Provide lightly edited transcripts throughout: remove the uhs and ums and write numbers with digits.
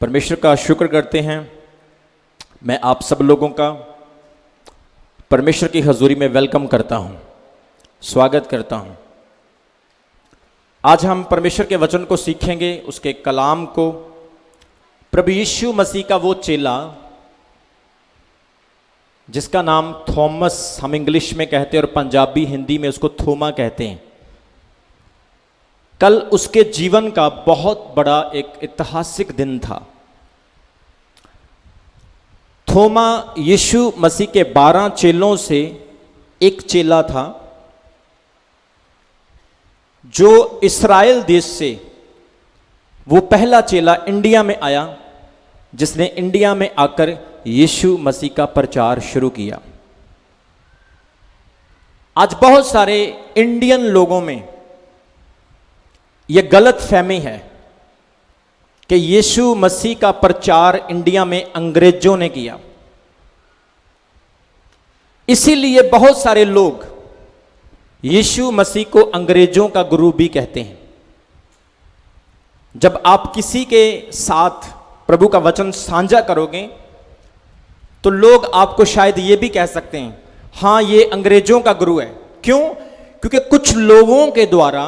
परमेश्वर का शुक्र करते हैं। मैं आप सब लोगों का परमेश्वर की हजूरी में वेलकम करता हूं, स्वागत करता हूं। आज हम परमेश्वर के वचन को सीखेंगे, उसके कलाम को। प्रभु यीशु मसीह का वो चेला जिसका नाम थॉमस हम इंग्लिश में कहते हैं और पंजाबी हिंदी में उसको थोमा कहते हैं, कल उसके जीवन का बहुत बड़ा एक ऐतिहासिक दिन था। थोमा यीशु मसीह के 12 चेलों से एक चेला था जो इस्राएल देश से वो पहला चेला इंडिया में आया जिसने इंडिया में आकर यीशु मसीह का प्रचार शुरू किया। आज बहुत सारे इंडियन लोगों में यह गलत फहमी है कि यीशु मसीह का प्रचार इंडिया में अंग्रेजों ने किया, इसीलिए बहुत सारे लोग यीशु मसीह को अंग्रेजों का गुरु भी कहते हैं। जब आप किसी के साथ प्रभु का वचन साझा करोगे तो लोग आपको शायद ये भी कह सकते हैं, हाँ ये अंग्रेजों का गुरु है। क्यों? क्योंकि कुछ लोगों के द्वारा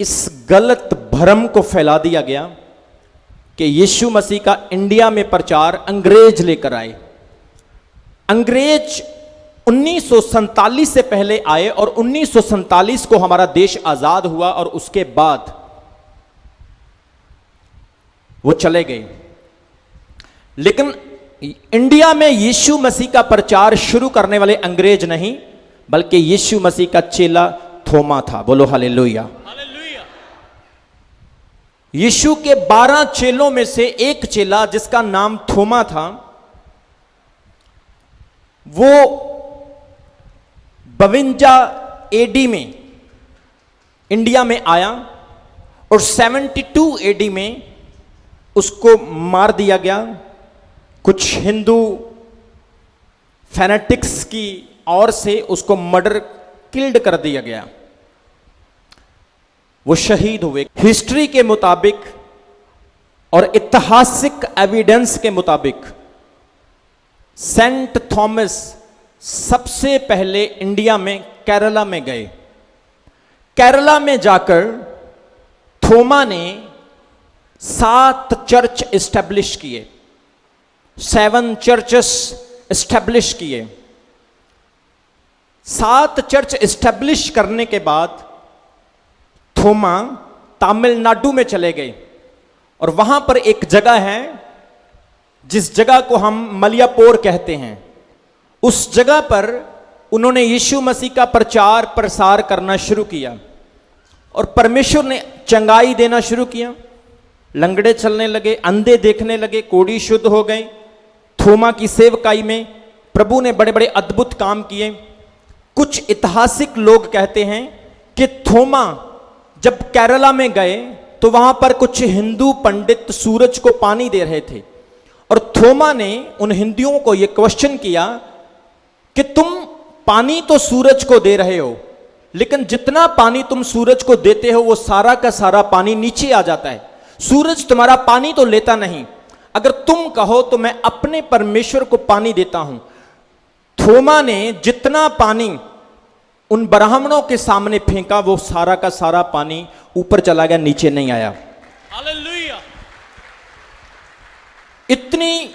इस गलत भ्रम को फैला दिया गया कि यीशु मसीह का इंडिया में प्रचार अंग्रेज लेकर आए। अंग्रेज 1947 से पहले आए और 1947 को हमारा देश आजाद हुआ और उसके बाद वो चले गए। लेकिन इंडिया में यीशु मसीह का प्रचार शुरू करने वाले अंग्रेज नहीं, बल्कि यीशु मसीह का चेला थोमा था। बोलो हालेलुया। यीशु के 12 चेलों में से एक चेला जिसका नाम थोमा था, वो 52 एडी में इंडिया में आया और 72 एडी में उसको मार दिया गया। कुछ हिंदू फैनेटिक्स की ओर से उसको मर्डर किल्ड कर दिया गया, वो शहीद हुए। हिस्ट्री के मुताबिक और ऐतिहासिक एविडेंस के मुताबिक सेंट थॉमस सबसे पहले इंडिया में केरला में गए। केरला में जाकर थोमा ने 7 चर्च एस्टेब्लिश किए, 7 चर्चेस एस्टेब्लिश किए। 7 चर्च एस्टेब्लिश करने के बाद थोमा तमिलनाडु में चले गए और वहां पर एक जगह है जिस जगह को हम मलयापुर कहते हैं। उस जगह पर उन्होंने यीशु मसीह का प्रचार प्रसार करना शुरू किया और परमेश्वर ने चंगाई देना शुरू किया। लंगड़े चलने लगे, अंधे देखने लगे, कोढ़ी शुद्ध हो गए। थोमा की सेवकाई में प्रभु ने बड़े बड़े अद्भुत काम किए। कुछ ऐतिहासिक लोग कहते हैं कि थोमा जब केरला में गए तो वहां पर कुछ हिंदू पंडित सूरज को पानी दे रहे थे और थोमा ने उन हिंदुओं को यह क्वेश्चन किया कि तुम पानी तो सूरज को दे रहे हो, लेकिन जितना पानी तुम सूरज को देते हो वो सारा का सारा पानी नीचे आ जाता है। सूरज तुम्हारा पानी तो लेता नहीं। अगर तुम कहो तो मैं अपने परमेश्वर को पानी देता हूं। थोमा ने जितना पानी उन ब्राह्मणों के सामने फेंका वो सारा का सारा पानी ऊपर चला गया, नीचे नहीं आया। हालेलुया। इतनी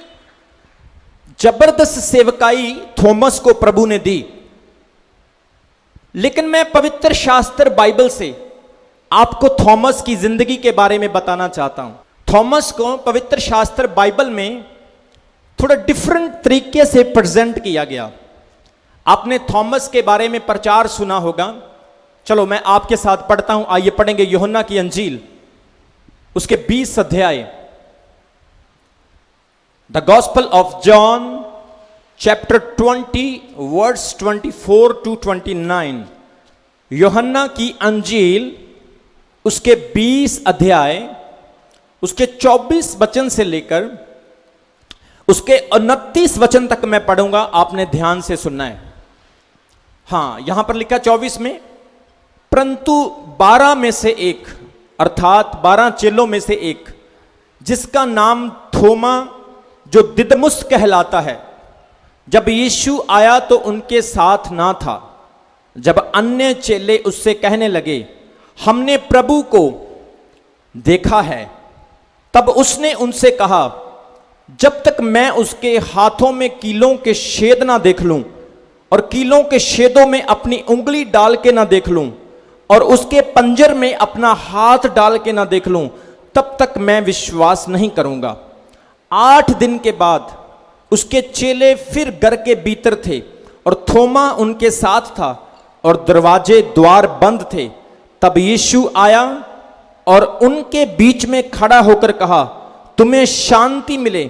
जबरदस्त सेवकाई थॉमस को प्रभु ने दी। लेकिन मैं पवित्र शास्त्र बाइबल से आपको थॉमस की जिंदगी के बारे में बताना चाहता हूं। थॉमस को पवित्र शास्त्र बाइबल में थोड़ा डिफरेंट तरीके से प्रेजेंट किया गया। आपने थॉमस के बारे में प्रचार सुना होगा। चलो मैं आपके साथ पढ़ता हूं, आइए पढ़ेंगे यूहन्ना की अंजील उसके 20 अध्याय। The Gospel of John chapter 20 verse 24 to 29। यूहन्ना की अंजील उसके 20 अध्याय उसके 24 वचन से लेकर उसके 29 वचन तक मैं पढ़ूंगा, आपने ध्यान से सुनना है। हां, यहां पर लिखा 24 में, परंतु 12 में से एक अर्थात 12 चेलों में से एक जिसका नाम थोमा जो दिदमुस कहलाता है। जब यीशु आया तो उनके साथ ना था। जब अन्य चेले उससे कहने लगे, हमने प्रभु को देखा है, तब उसने उनसे कहा, जब तक मैं उसके हाथों में कीलों के छेद ना देख लूं और कीलों के छेदों में अपनी उंगली डाल के ना देख लूं और उसके पंजर में अपना हाथ डाल के ना देख लूं, तब तक मैं विश्वास नहीं करूंगा। 8 दिन के बाद उसके चेले फिर घर के भीतर थे और थोमा उनके साथ था और दरवाजे द्वार बंद थे। तब यीशु आया और उनके बीच में खड़ा होकर कहा, तुम्हें शांति मिले।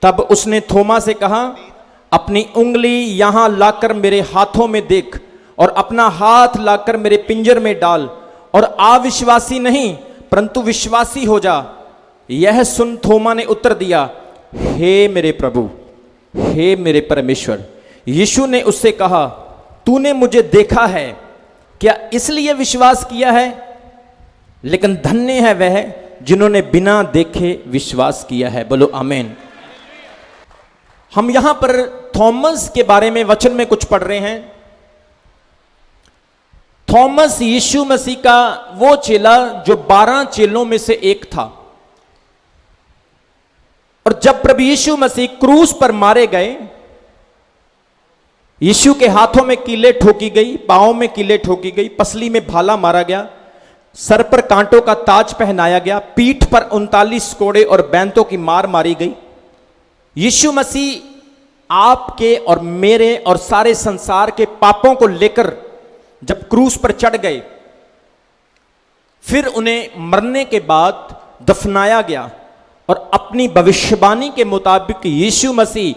तब उसने थोमा से कहा, अपनी उंगली यहां लाकर मेरे हाथों में देख और अपना हाथ लाकर मेरे पिंजर में डाल और अविश्वासी नहीं परंतु विश्वासी हो जा। यह सुन थोमा ने उत्तर दिया, हे मेरे प्रभु, हे मेरे परमेश्वर। यीशु ने उससे कहा, तूने मुझे देखा है, क्या इसलिए विश्वास किया है? लेकिन धन्य है वह जिन्होंने बिना देखे विश्वास किया है। बोलो आमीन। हम यहां पर थॉमस के बारे में वचन में कुछ पढ़ रहे हैं। थॉमस यीशु मसीह का वो चेला जो 12 चेलों में से एक था। और जब प्रभु यीशु मसीह क्रूस पर मारे गए, यीशु के हाथों में कीले ठोकी गई, पांवों में कीले ठोकी गई, पसली में भाला मारा गया, सर पर कांटों का ताज पहनाया गया, पीठ पर 39 कोड़े और बैंतों की मार मारी गई। यीशु मसीह आपके और मेरे और सारे संसार के पापों को लेकर जब क्रूस पर चढ़ गए, फिर उन्हें मरने के बाद दफनाया गया और अपनी भविष्यवाणी के मुताबिक यीशु मसीह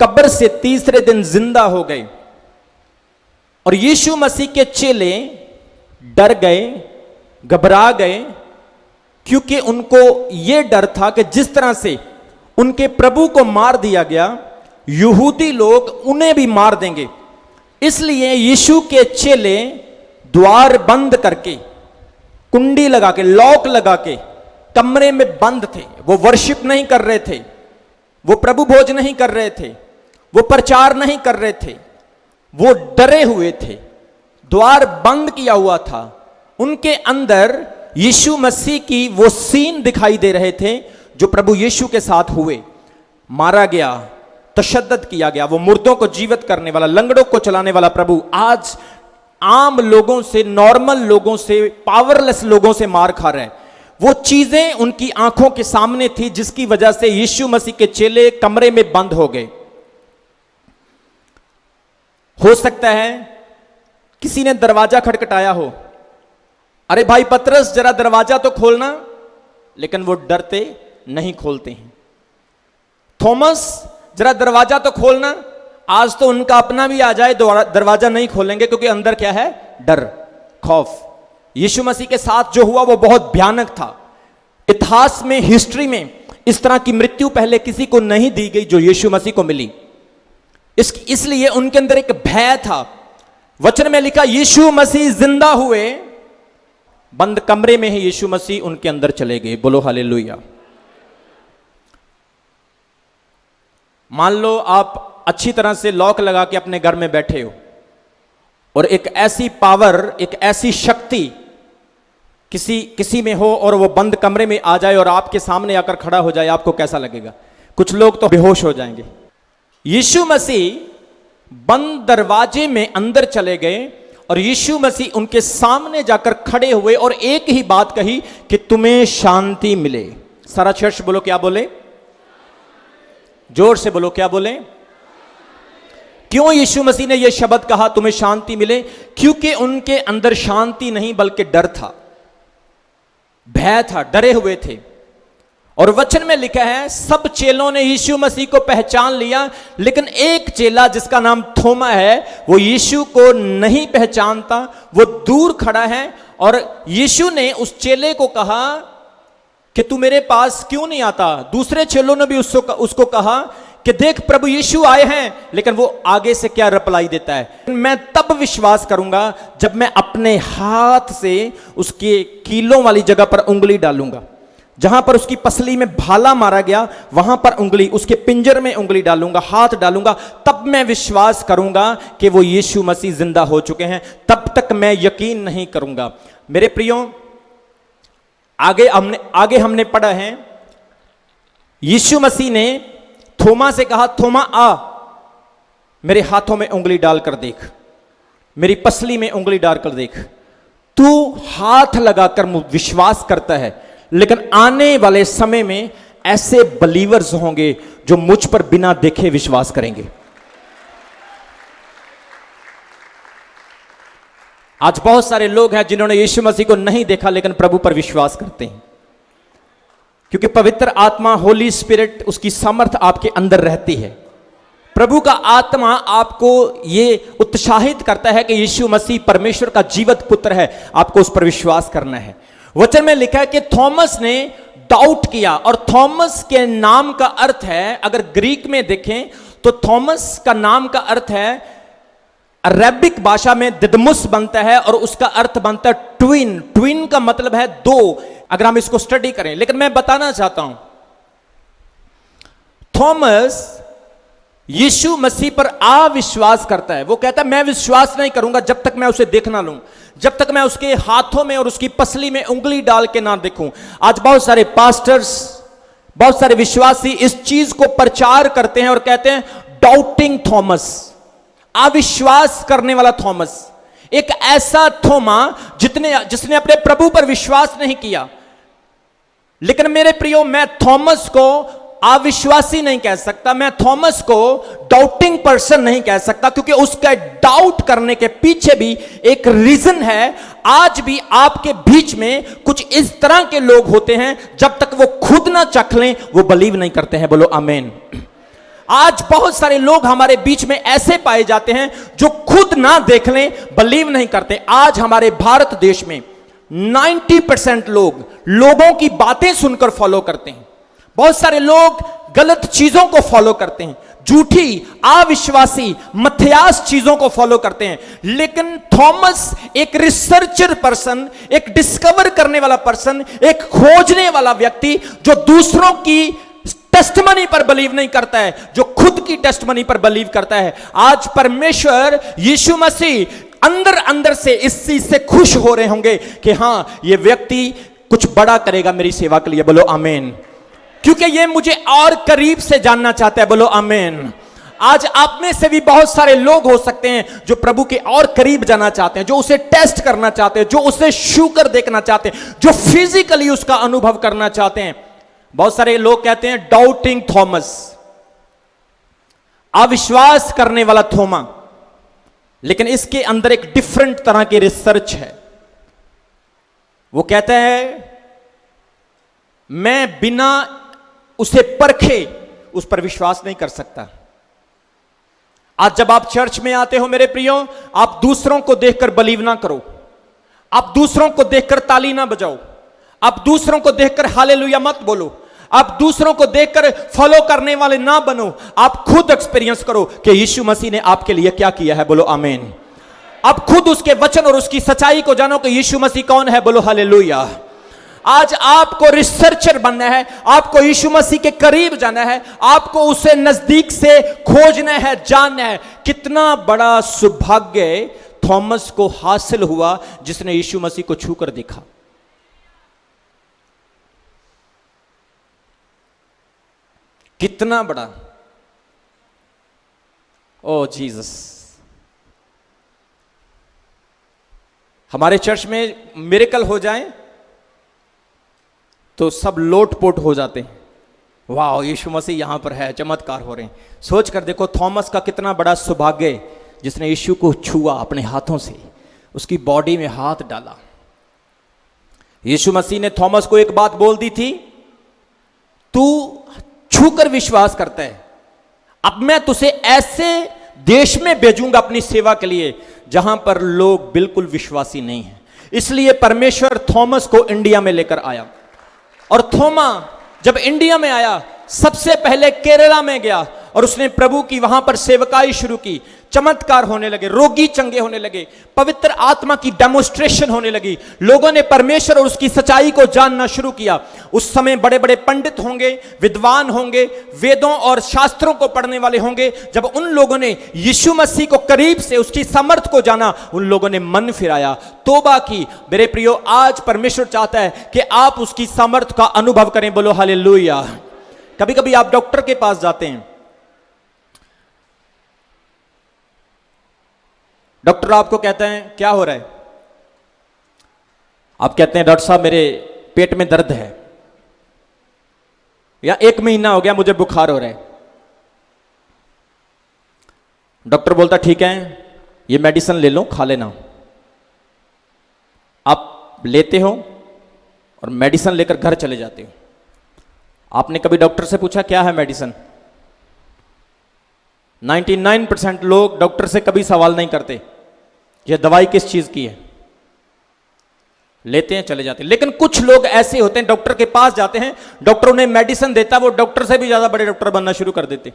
कब्र से तीसरे दिन जिंदा हो गए। और यीशु मसीह के चेले डर गए, घबरा गए, क्योंकि उनको यह डर था कि जिस तरह से उनके प्रभु को मार दिया गया, यहूदी लोग उन्हें भी मार देंगे। इसलिए यीशु के चेले द्वार बंद करके, कुंडी लगा के, लॉक लगा के कमरे में बंद थे। वो वर्शिप नहीं कर रहे थे, वो प्रभु भोज नहीं कर रहे थे, वो प्रचार नहीं कर रहे थे, वो डरे हुए थे। द्वार बंद किया हुआ था। उनके अंदर यीशु मसीह की वो सीन दिखाई दे रहे थे जो प्रभु यीशु के साथ हुए। मारा गया, तशद्दद किया गया, वो मुर्दों को जीवित करने वाला, लंगड़ों को चलाने वाला प्रभु आज आम लोगों से, नॉर्मल लोगों से, पावरलेस लोगों से मार खा रहे हैं। वो चीजें उनकी आंखों के सामने थी जिसकी वजह से यीशु मसीह के चेले कमरे में बंद हो गए। हो सकता है किसी ने दरवाजा खटखटाया हो, अरे भाई पतरस जरा दरवाजा तो खोलना, लेकिन वो डरते नहीं खोलते हैं। थॉमस जरा दरवाजा तो खोलना, आज तो उनका अपना भी आ जाए दरवाजा नहीं खोलेंगे, क्योंकि अंदर क्या है? डर, खौफ। यीशु मसीह के साथ जो हुआ वो बहुत भयानक था। इतिहास में, हिस्ट्री में इस तरह की मृत्यु पहले किसी को नहीं दी गई जो यीशु मसीह को मिली। इसलिए उनके अंदर एक भय था। वचन में लिखा, यीशु मसीह जिंदा हुए, बंद कमरे में ही यीशु मसीह उनके अंदर चले गए। बोलो हालेलुया। मान लो आप अच्छी तरह से लॉक लगा के अपने घर में बैठे हो और एक ऐसी पावर, एक ऐसी शक्ति किसी में हो और वो बंद कमरे में आ जाए और आपके सामने आकर खड़ा हो जाए, आपको कैसा लगेगा? कुछ लोग तो बेहोश हो जाएंगे। यीशु मसीह बंद दरवाजे में अंदर चले गए और यीशु मसीह उनके सामने जाकर खड़े हुए और एक ही बात कही कि तुम्हें शांति मिले। सारा चर्च बोलो, क्या बोले? जोर से बोलो, क्या बोले? क्यों यीशु मसीह ने यह शब्द कहा तुम्हें शांति मिले? क्योंकि उनके अंदर शांति नहीं बल्कि डर था, भय था, डरे हुए थे। और वचन में लिखा है, सब चेलों ने यीशु मसीह को पहचान लिया, लेकिन एक चेला जिसका नाम थोमा है, वो यीशु को नहीं पहचानता, वो दूर खड़ा है। और यीशु ने उस चेले को कहा कि तू मेरे पास क्यों नहीं आता? दूसरे चेलों ने भी उसको कहा कि देख प्रभु यीशु आए हैं, लेकिन वो आगे से क्या रिप्लाई देता है? मैं तब विश्वास करूंगा जब मैं अपने हाथ से उसके कीलों वाली जगह पर उंगली डालूंगा, जहां पर उसकी पसली में भाला मारा गया वहां पर उंगली, उसके पिंजर में उंगली डालूंगा, हाथ डालूंगा, तब मैं विश्वास करूंगा कि वो यीशु मसीह जिंदा हो चुके हैं, तब तक मैं यकीन नहीं करूंगा। मेरे प्रियो, आगे हमने पढ़ा है, यीशु मसीह ने थोमा से कहा, थोमा आ, मेरे हाथों में उंगली डालकर देख, मेरी पसली में उंगली डालकर देख। तू हाथ लगाकर विश्वास करता है, लेकिन आने वाले समय में ऐसे बलीवर्स होंगे जो मुझ पर बिना देखे विश्वास करेंगे। आज बहुत सारे लोग हैं जिन्होंने यीशु मसीह को नहीं देखा लेकिन प्रभु पर विश्वास करते हैं, क्योंकि पवित्र आत्मा, होली स्पिरिट, उसकी सामर्थ आपके अंदर रहती है। प्रभु का आत्मा आपको ये उत्साहित करता है कि यीशु मसीह परमेश्वर का जीवित पुत्र है, आपको उस पर विश्वास करना है। वचन में लिखा है कि थॉमस ने डाउट किया, और थॉमस के नाम का अर्थ है, अगर ग्रीक में देखें तो थॉमस का नाम का अर्थ है, अरेबिक भाषा में दिदमुस बनता है और उसका अर्थ बनता है ट्विन। ट्विन का मतलब है दो, अगर हम इसको स्टडी करें। लेकिन मैं बताना चाहता हूं, थॉमस यीशु मसीह पर अविश्वास करता है। वो कहता है मैं विश्वास नहीं करूंगा जब तक मैं उसे देख ना लूं, जब तक मैं उसके हाथों में और उसकी पसली में उंगली डाल के ना देखूं। आज बहुत सारे पास्टर्स, बहुत सारे विश्वासी इस चीज को प्रचार करते हैं और कहते हैं डाउटिंग थॉमस, अविश्वास करने वाला थॉमस, एक ऐसा थोमा जिसने अपने प्रभु पर विश्वास नहीं किया। लेकिन मेरे प्रियो, मैं थॉमस को अविश्वासी नहीं कह सकता, मैं थॉमस को डाउटिंग पर्सन नहीं कह सकता, क्योंकि उसका डाउट करने के पीछे भी एक रीजन है। आज भी आपके बीच में कुछ इस तरह के लोग होते हैं, जब तक वो खुद ना चख लें वो बिलीव नहीं करते हैं। बोलो आमीन। आज बहुत सारे लोग हमारे बीच में ऐसे पाए जाते हैं जो खुद ना देख लें बिलीव नहीं करते। आज हमारे भारत देश में 90% लोगों की बातें सुनकर फॉलो करते हैं। बहुत सारे लोग गलत चीजों को फॉलो करते हैं, झूठी, अविश्वासी, मथियास चीजों को फॉलो करते हैं। लेकिन थॉमस एक रिसर्चर पर्सन, एक डिस्कवर करने वाला पर्सन, एक खोजने वाला व्यक्ति, जो दूसरों की टेस्टमनी पर बिलीव नहीं करता है, जो खुद की टेस्टमनी पर बिलीव करता है। आज परमेश्वर यीशु मसीह अंदर से इस चीज से खुश हो रहे होंगे कि हां, ये व्यक्ति कुछ बड़ा करेगा मेरी सेवा के लिए। बोलो आमीन। क्योंकि ये मुझे और करीब से जानना चाहता है। बोलो आमीन। आज आप में से भी बहुत सारे लोग हो सकते हैं जो प्रभु के और करीब जाना चाहते हैं, जो उसे टेस्ट करना चाहते हैं, जो उसे छू कर देखना चाहते हैं, जो फिजिकली उसका अनुभव करना चाहते हैं। बहुत सारे लोग कहते हैं डाउटिंग थॉमस, अविश्वास करने वाला थोमा। लेकिन इसके अंदर एक डिफरेंट तरह की रिसर्च है। वो कहता है मैं बिना उसे परखे उस पर विश्वास नहीं कर सकता। आज जब आप चर्च में आते हो मेरे प्रियो, आप दूसरों को देखकर बिलीव ना करो, आप दूसरों को देखकर ताली ना बजाओ, आप दूसरों को देखकर हालेलुया मत बोलो, आप दूसरों को देखकर फॉलो करने वाले ना बनो। आप खुद एक्सपीरियंस करो कि यीशु मसीह ने आपके लिए क्या किया है। बोलो आमीन। आप खुद उसके वचन और उसकी सच्चाई को जानो कि यीशु मसीह कौन है। बोलो हालेलुया। आज आपको रिसर्चर बनना है, आपको यीशु मसीह के करीब जाना है, आपको उसे नजदीक से खोजना है, जानना है। कितना बड़ा सौभाग्य थॉमस को हासिल हुआ जिसने यीशु मसीह को छूकर देखा। कितना बड़ा, ओ जीसस। हमारे चर्च में मिरेकल हो जाए तो सब लोटपोट हो जाते हैं, वाह यीशु मसीह यहां पर है, चमत्कार हो रहे हैं। सोच कर देखो थॉमस का कितना बड़ा सौभाग्य जिसने यीशु को छुआ अपने हाथों से, उसकी बॉडी में हाथ डाला। यीशु मसीह ने थॉमस को एक बात बोल दी थी, तू छूकर विश्वास करता है, अब मैं तुझे ऐसे देश में भेजूंगा अपनी सेवा के लिए जहां पर लोग बिल्कुल विश्वासी नहीं हैं। इसलिए परमेश्वर थॉमस को इंडिया में लेकर आया। और थोमा जब इंडिया में आया, सबसे पहले केरला में गया और उसने प्रभु की वहां पर सेवकाई शुरू की। चमत्कार होने लगे, रोगी चंगे होने लगे, पवित्र आत्मा की डेमोस्ट्रेशन होने लगी, लोगों ने परमेश्वर और उसकी सच्चाई को जानना शुरू किया। उस समय बड़े बड़े पंडित होंगे, विद्वान होंगे, वेदों और शास्त्रों को पढ़ने वाले होंगे। जब उन लोगों ने यीशु मसीह को करीब से, उसकी सामर्थ को जाना, उन लोगों ने मन फिराया, तौबा की। मेरे प्रियो, आज परमेश्वर चाहता है कि आप उसकी सामर्थ का अनुभव करें। बोलो हालेलुया। कभी कभी आप डॉक्टर के पास जाते हैं, डॉक्टर आपको कहते हैं क्या हो रहा है, आप कहते हैं डॉक्टर साहब मेरे पेट में दर्द है, या 1 महीना हो गया मुझे बुखार हो रहा है। डॉक्टर बोलता ठीक है ये मेडिसिन ले लो, खा लेना। आप लेते हो और मेडिसिन लेकर घर चले जाते हो। आपने कभी डॉक्टर से पूछा क्या है मेडिसिन? 99% लोग डॉक्टर से कभी सवाल नहीं करते यह दवाई किस चीज की है, लेते हैं चले जाते हैं। लेकिन कुछ लोग ऐसे होते हैं, डॉक्टर के पास जाते हैं, डॉक्टर उन्हें मेडिसिन देता, वो डॉक्टर से भी ज्यादा बड़े डॉक्टर बनना शुरू कर देते।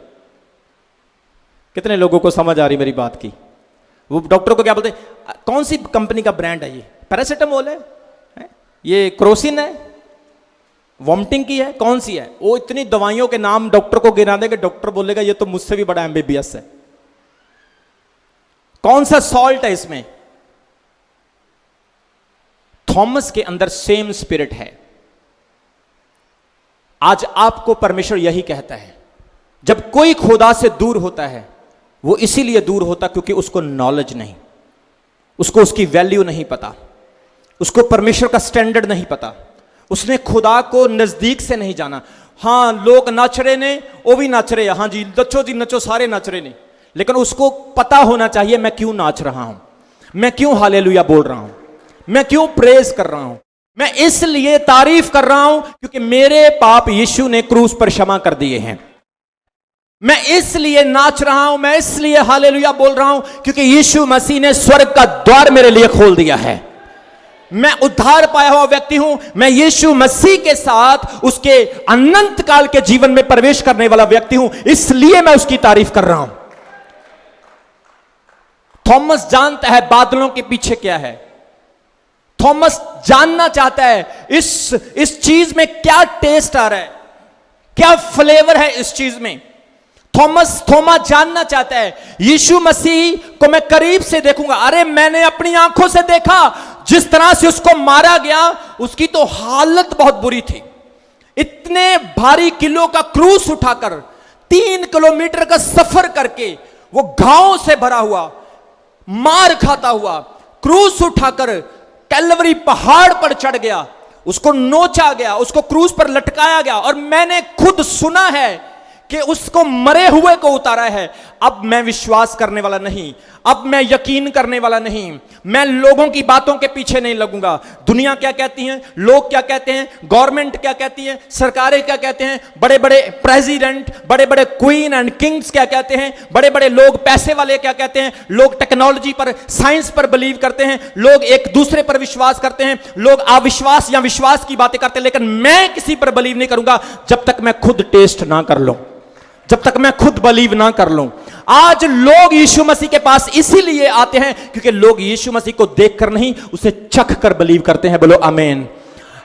कितने लोगों को समझ आ रही मेरी बात की? वो डॉक्टर को क्या बोलते हैं, कौन सी कंपनी का ब्रांड है, ये पैरासिटामोल है, ये क्रोसिन है, वॉमिटिंग की है, कौन सी है? वो इतनी दवाइयों के नाम डॉक्टर को गिरा देगा, डॉक्टर बोलेगा ये तो मुझसे भी बड़ा एमबीबीएस है। कौन सा सॉल्ट है इसमें? थॉमस के अंदर सेम स्पिरिट है। आज आपको परमेश्वर यही कहता है, जब कोई खुदा से दूर होता है वो इसीलिए दूर होता क्योंकि उसको नॉलेज नहीं, उसको उसकी वैल्यू नहीं पता, उसको परमेश्वर का स्टैंडर्ड नहीं पता, उसने खुदा को नजदीक से नहीं जाना। हां, लोग नाच रहे ने, वो भी नाच रहे, हां जी नचो जी नचो, सारे नाच रहे ने, लेकिन उसको पता होना चाहिए मैं क्यों नाच रहा हूं, मैं क्यों हालेलुया बोल रहा हूं, मैं क्यों प्रेज कर रहा हूं। मैं इसलिए तारीफ कर रहा हूं क्योंकि मेरे पाप यीशु ने क्रूस पर क्षमा कर दिए हैं। मैं इसलिए नाच रहा हूं, मैं इसलिए हालेलुया बोल रहा हूं क्योंकि यीशु मसीह ने स्वर्ग का द्वार मेरे लिए खोल दिया है। मैं उद्धार पाया हुआ व्यक्ति हूं, मैं यीशु मसीह के साथ उसके अनंत काल के जीवन में प्रवेश करने वाला व्यक्ति हूं, इसलिए मैं उसकी तारीफ कर रहा हूं। थॉमस जानता है बादलों के पीछे क्या है। थॉमस जानना चाहता है इस चीज में क्या टेस्ट आ रहा है, क्या फ्लेवर है इस चीज में। थोमा जानना चाहता है यीशु मसीह को मैं करीब से देखूंगा। अरे मैंने अपनी आंखों से देखा जिस तरह से उसको मारा गया, उसकी तो हालत बहुत बुरी थी। इतने भारी किलो का क्रूस उठाकर 3 किलोमीटर का सफर करके वो घावों से भरा हुआ, मार खाता हुआ क्रूस उठाकर कैलवरी पहाड़ पर चढ़ गया, उसको नोचा गया, उसको क्रूस पर लटकाया गया। और मैंने खुद सुना है कि उसको मरे हुए को उतारा है। अब मैं विश्वास करने वाला नहीं, अब मैं यकीन करने वाला नहीं, मैं लोगों की बातों के पीछे नहीं लगूंगा। दुनिया क्या कहती है, लोग क्या कहते हैं, गवर्नमेंट क्या कहती है, सरकारें क्या कहते हैं, बड़े बड़े प्रेसिडेंट, बड़े बड़े क्वीन एंड किंग्स क्या कहते हैं, बड़े बड़े लोग पैसे वाले क्या कहते हैं, लोग टेक्नोलॉजी पर, साइंस पर बिलीव करते हैं, लोग एक दूसरे पर विश्वास करते हैं, लोग अविश्वास या विश्वास की बातें करते हैं। लेकिन मैं किसी पर बिलीव नहीं करूंगा जब तक मैं खुद टेस्ट ना कर लूं, जब तक मैं खुद बिलीव ना कर लूं। आज लोग यीशु मसीह के पास इसीलिए आते हैं क्योंकि लोग यीशु मसीह को देखकर नहीं, उसे चख कर बिलीव करते हैं। बोलो आमीन।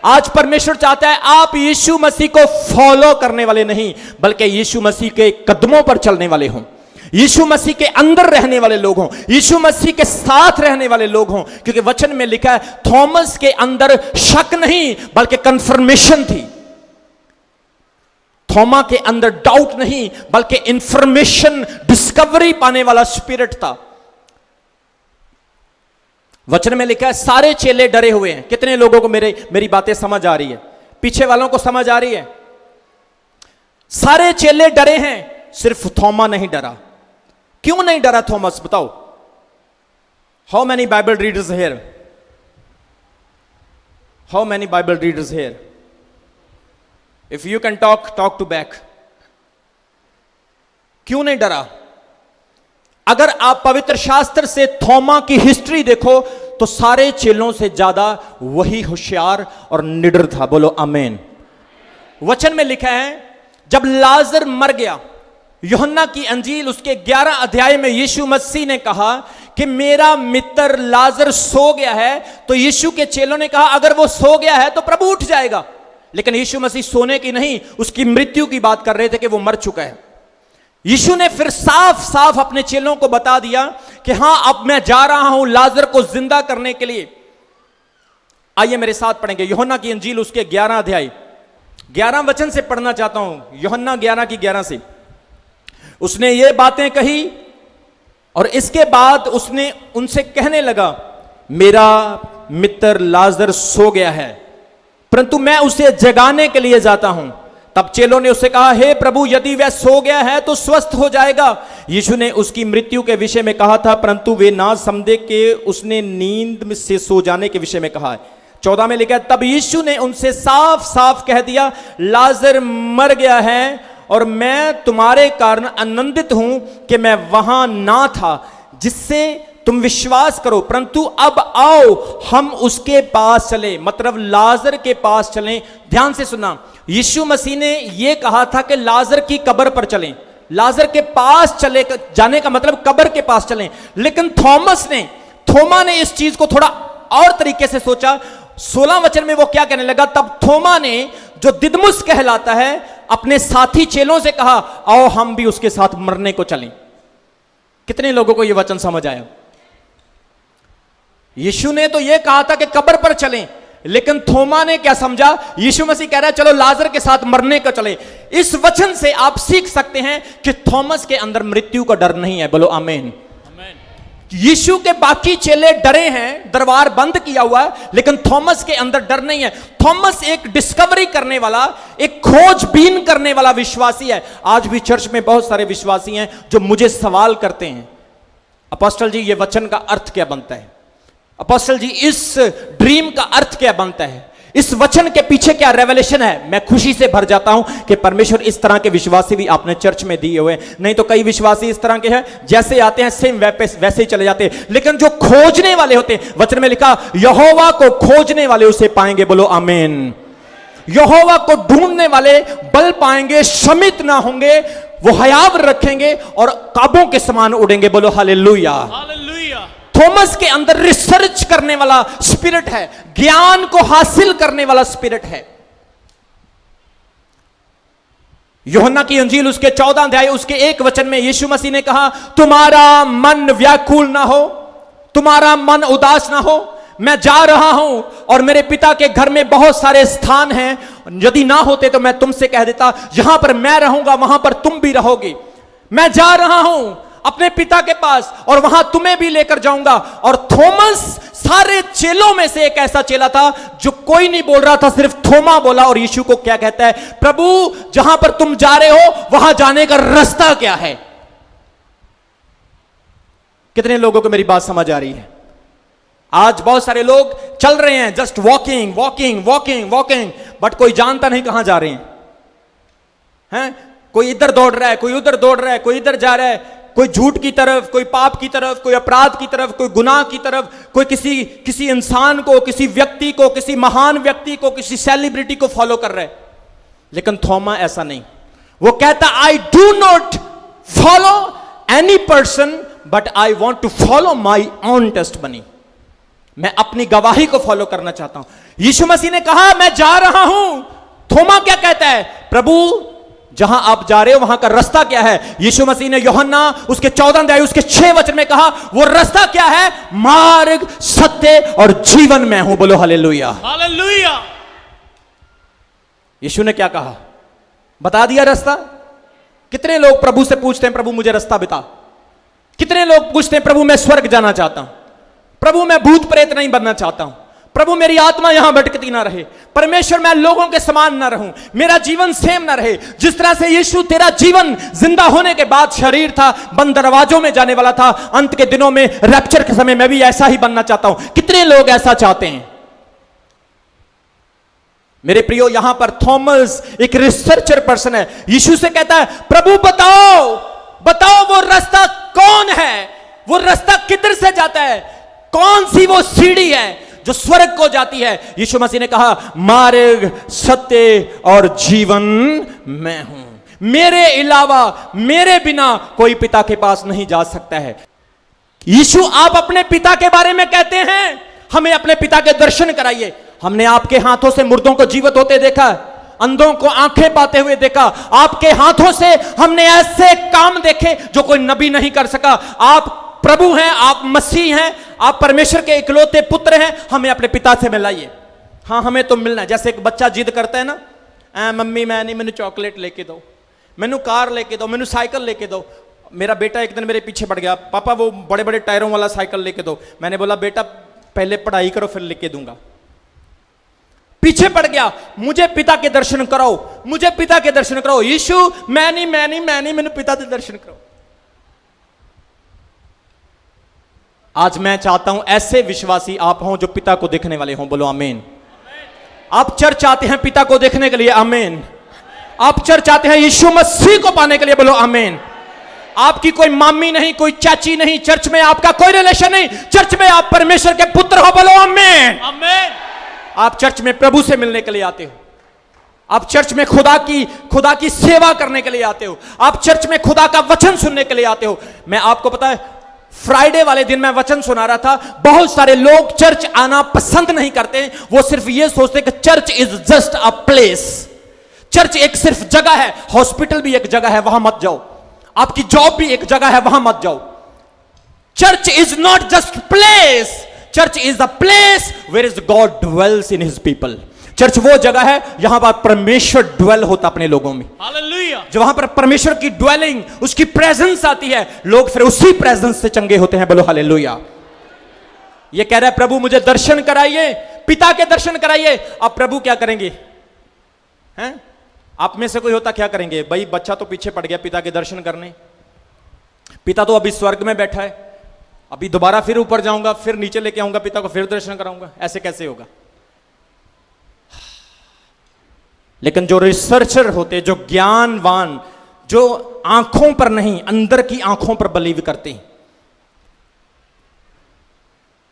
आज परमेश्वर चाहता है आप यीशु मसीह को फॉलो करने वाले नहीं, बल्कि यीशु मसीह के कदमों पर चलने वाले हों, यीशु मसीह के अंदर रहने वाले लोग हों, यीशु मसीह के साथ रहने वाले लोग हों। क्योंकि वचन में लिखा है थॉमस के अंदर शक नहीं बल्कि कंफर्मेशन थी। थोमा के अंदर डाउट नहीं बल्कि इंफॉर्मेशन, डिस्कवरी पाने वाला स्पिरिट था। वचन में लिखा है सारे चेले डरे हुए हैं। कितने लोगों को मेरी बातें समझ आ रही है? पीछे वालों को समझ आ रही है? सारे चेले डरे हैं, सिर्फ थोमा नहीं डरा। क्यों नहीं डरा थॉमस, बताओ? How many Bible readers here? How many Bible readers here? If you can talk to back. क्यों नहीं डरा? अगर आप पवित्र शास्त्र से थोमा की हिस्ट्री देखो तो सारे चेलों से ज्यादा वही होशियार और निडर था। बोलो आमीन। वचन में लिखा है जब लाजर मर गया, यूहन्ना की अंजील उसके 11 अध्याय में यीशु मसीह ने कहा कि मेरा मित्र लाजर सो गया है, तो यीशु के चेलों ने कहा अगर वो सो गया है तो प्रभु उठ जाएगा। लेकिन यीशु मसीह सोने की नहीं, उसकी मृत्यु की बात कर रहे थे कि वो मर चुका है। यीशु ने फिर साफ साफ अपने चेलों को बता दिया कि हां अब मैं जा रहा हूं लाजर को जिंदा करने के लिए। आइए मेरे साथ पढ़ेंगे यूहन्ना की अंजील उसके 11 अध्याय 11 वचन से पढ़ना चाहता हूं। यूहन्ना 11 की 11 से उसने ये बातें कही और इसके बाद उसने उनसे कहने लगा मेरा मित्र लाजर सो गया है, परंतु मैं उसे जगाने के लिए जाता हूं। तब चेलों ने उससे कहा हे प्रभु, यदि वह सो गया है तो स्वस्थ हो जाएगा। यीशु ने उसकी मृत्यु के विषय में कहा था, परंतु वे ना समझे कि उसने नींद से सो जाने के विषय में कहा है। 14 में लिखा है तब यीशु ने उनसे साफ साफ कह दिया लाजर मर गया है और मैं तुम्हारे कारण आनंदित हूं कि मैं वहां ना था, जिससे तुम विश्वास करो। परंतु अब आओ हम उसके पास चले, मतलब लाजर के पास चलें। ध्यान से सुनना, यीशु मसीह ने यह कहा था कि लाजर की कब्र पर चलें, लाजर के पास चले जाने का मतलब कब्र के पास चलें। लेकिन थोमा ने इस चीज को थोड़ा और तरीके से सोचा। 16 वचन में वो क्या कहने लगा, तब थोमा ने जो दिदमुस कहलाता है अपने साथी चेलों से कहा आओ हम भी उसके साथ मरने को चलें। कितने लोगों को यह वचन समझ आया? यीशु ने तो यह कहा था कि कब्र पर चलें, लेकिन थोमा ने क्या समझा? यीशु मसीह कह रहा है चलो लाजर के साथ मरने को चले। इस वचन से आप सीख सकते हैं कि थॉमस के अंदर मृत्यु का डर नहीं है। बोलो आमीन। यीशु के बाकी चेले डरे हैं, दरबार बंद किया हुआ है, लेकिन थॉमस के अंदर डर नहीं है। थॉमस एक डिस्कवरी करने वाला, एक खोजबीन करने वाला विश्वासी है। आज भी चर्च में बहुत सारे विश्वासी हैं जो मुझे सवाल करते हैं अपोस्टल जी ये वचन का अर्थ क्या बनता है, अपोस्टल जी इस ड्रीम का अर्थ क्या बनता है, इस वचन के पीछे क्या रेवलेशन है। मैं खुशी से भर जाता हूं कि परमेश्वर इस तरह के विश्वासी भी आपने चर्च में दिए हुए। नहीं तो कई विश्वासी इस तरह के हैं जैसे आते हैं सेम वैसे ही चले जाते हैं, लेकिन जो खोजने वाले होते हैं, वचन में लिखा यहोवा को खोजने वाले उसे पाएंगे। बोलो आमीन। यहोवा को ढूंढने वाले बल पाएंगे, शमित ना होंगे, वो हयाव रखेंगे और काबों के समान उड़ेंगे। बोलो हालेलुया। थॉमस के अंदर रिसर्च करने वाला स्पिरिट है, ज्ञान को हासिल करने वाला स्पिरिट है। यूहन्ना की अंजील उसके 14 अध्याय उसके 1 वचन में यीशु मसीह ने कहा तुम्हारा मन व्याकुल ना हो, तुम्हारा मन उदास ना हो, मैं जा रहा हूं और मेरे पिता के घर में बहुत सारे स्थान हैं, यदि ना होते तो मैं तुमसे कह देता, यहां पर मैं रहूंगा वहां पर तुम भी रहोगे। मैं जा रहा हूं अपने पिता के पास और वहां तुम्हें भी लेकर जाऊंगा। और थॉमस सारे चेलों में से एक ऐसा चेला था जो कोई नहीं बोल रहा था, सिर्फ थोमा बोला। और यीशु को क्या कहता है, प्रभु जहां पर तुम जा रहे हो वहां जाने का रास्ता क्या है। कितने लोगों को मेरी बात समझ आ रही है? आज बहुत सारे लोग चल रहे हैं just walking walking walking walking, but कोई जानता नहीं कहां जा रहे हैं। कोई इधर दौड़ रहा है, कोई उधर दौड़ रहा है, कोई इधर जा रहा है, कोई झूठ की तरफ, कोई पाप की तरफ, कोई अपराध की तरफ, कोई गुनाह की तरफ, कोई किसी इंसान को, किसी व्यक्ति को, किसी महान व्यक्ति को, किसी सेलिब्रिटी को फॉलो कर रहा है। लेकिन थोमा ऐसा नहीं, वो कहता I do not follow any person but I want to follow my own testimony. मैं अपनी गवाही को फॉलो करना चाहता हूं। यीशु मसीह ने कहा मैं जा रहा हूं। थोमा क्या कहता है, प्रभु जहां आप जा रहे हो वहां का रास्ता क्या है। यीशु मसीह ने यूहन्ना उसके 14 अध्याय उसके 6 वचन में कहा वो रास्ता क्या है, मार्ग सत्य और जीवन में हूं। बोलो हालेलुया। हालेलुया। यीशु ने क्या कहा, बता दिया रास्ता। कितने लोग प्रभु से पूछते हैं प्रभु मुझे रास्ता बता। कितने लोग पूछते हैं प्रभु मैं स्वर्ग जाना चाहता हूं, प्रभु मैं भूत प्रेत नहीं बनना चाहता हूं, प्रभु मेरी आत्मा यहां भटकती ना रहे, परमेश्वर मैं लोगों के समान ना रहूं, मेरा जीवन सेम ना रहे। जिस तरह से यीशु तेरा जीवन जिंदा होने के बाद शरीर था, बंद दरवाजों में जाने वाला था, अंत के दिनों में रैप्चर के समय मैं भी ऐसा ही बनना चाहता हूं। कितने लोग ऐसा चाहते हैं? मेरे प्रियो, यहां पर थॉमस एक रिसर्चर पर्सन है। यीशु से कहता है प्रभु बताओ बताओ वो रास्ता कौन है, वो रास्ता किधर से जाता है, कौन सी वो सीढ़ी है जो स्वर्ग को जाती है। यीशु मसीह ने कहा मार्ग सत्य और जीवन मैं हूं। मेरे अलावा, मेरे बिना कोई पिता के पास नहीं जा सकता है। यीशु, आप अपने पिता के बारे में कहते हैं, हमें अपने पिता के दर्शन कराइए। हमने आपके हाथों से मुर्दों को जीवित होते देखा, अंधों को आंखें पाते हुए देखा। आपके हाथों से हमने ऐसे काम देखे जो कोई नबी नहीं कर सका। आप प्रभु हैं, आप मसीह हैं, आप परमेश्वर के इकलौते पुत्र हैं। हमें अपने पिता से मिलाइए। हाँ, हमें तो मिलना है। जैसे एक बच्चा जिद करता है ना, मम्मी मैं नहीं, मैंने चॉकलेट लेके दो, मैनू कार लेके दो, मैनू साइकिल लेके दो। मेरा बेटा एक दिन मेरे पीछे पड़ गया, पापा वो बड़े बड़े टायरों वाला साइकिल लेके दो। मैंने बोला बेटा पहले पढ़ाई करो फिर लेके दूंगा। पीछे पड़ गया, मुझे पिता के दर्शन कराओ, मुझे पिता के दर्शन कराओ। यीशु मैं नहीं, मैंने पिता के दर्शन कराओ। आज मैं चाहता हूं ऐसे विश्वासी आप हों जो पिता को देखने वाले हों। बोलो आमीन। आप चर्च आते हैं पिता को देखने के लिए, आमीन। आप चर्च आते हैं यीशु मसीह को पाने के लिए, बोलो आमीन। आपकी कोई मामी नहीं, कोई चाची नहीं, चर्च में आपका कोई रिलेशन नहीं, चर्च में आप परमेश्वर के पुत्र हो, बोलो आमीन। आमीन। आप चर्च में प्रभु से मिलने के लिए आते हो। आप चर्च में खुदा की सेवा करने के लिए आते हो। आप चर्च में खुदा का वचन सुनने के लिए आते हो। मैं आपको पता है, फ्राइडे वाले दिन मैं वचन सुना रहा था। बहुत सारे लोग चर्च आना पसंद नहीं करते। वो सिर्फ ये सोचते कि church is just a place. Church एक सिर्फ जगह है। हॉस्पिटल भी एक जगह है, वहां मत जाओ। आपकी जॉब भी एक जगह है, वहां मत जाओ। Church is not just place, church is the place where is God dwells in his people. Church वो जगह है यहां पर परमेश्वर ड्वेल होता अपने लोगों में। हालेलुया। जो वहां पर परमेश्वर की ड्वेलिंग, उसकी प्रेजेंस आती है, लोग फिर उसी प्रेजेंस से चंगे होते हैं। बोलो हालेलुया। ये कह रहा है प्रभु मुझे दर्शन कराइए, पिता के दर्शन कराइए। अब प्रभु क्या करेंगे? हैं? आप में से कोई होता क्या करेंगे? भाई बच्चा तो पीछे पड़ गया पिता के दर्शन करने, पिता तो अभी स्वर्ग में बैठा है, अभी दोबारा फिर ऊपर जाऊंगा, फिर नीचे लेके आऊंगा पिता को, फिर दर्शन कराऊंगा। ऐसे कैसे होगा? लेकिन जो रिसर्चर होते, जो ज्ञानवान, जो आंखों पर नहीं अंदर की आंखों पर बिलीव करते हैं,